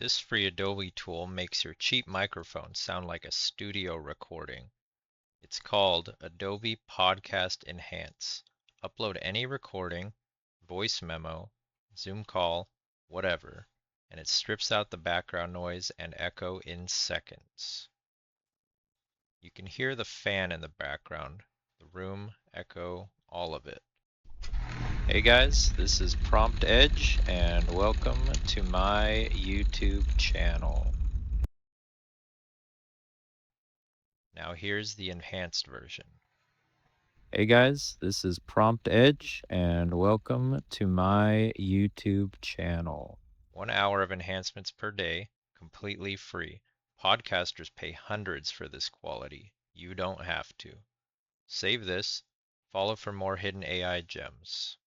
This free Adobe tool makes your cheap microphone sound like a studio recording. It's called Adobe Podcast Enhance. Upload any recording, voice memo, Zoom call, whatever, and it strips out the background noise and echo in seconds. You can hear the fan in the background, the room, echo, all of it. Hey guys, this is Prompt Edge, and welcome to my YouTube channel. Now here's the enhanced version. Hey guys, this is Prompt Edge, and welcome to my YouTube channel. 1 hour of enhancements per day, completely free. Podcasters pay hundreds for this quality. You don't have to. Save this. Follow for more hidden AI gems.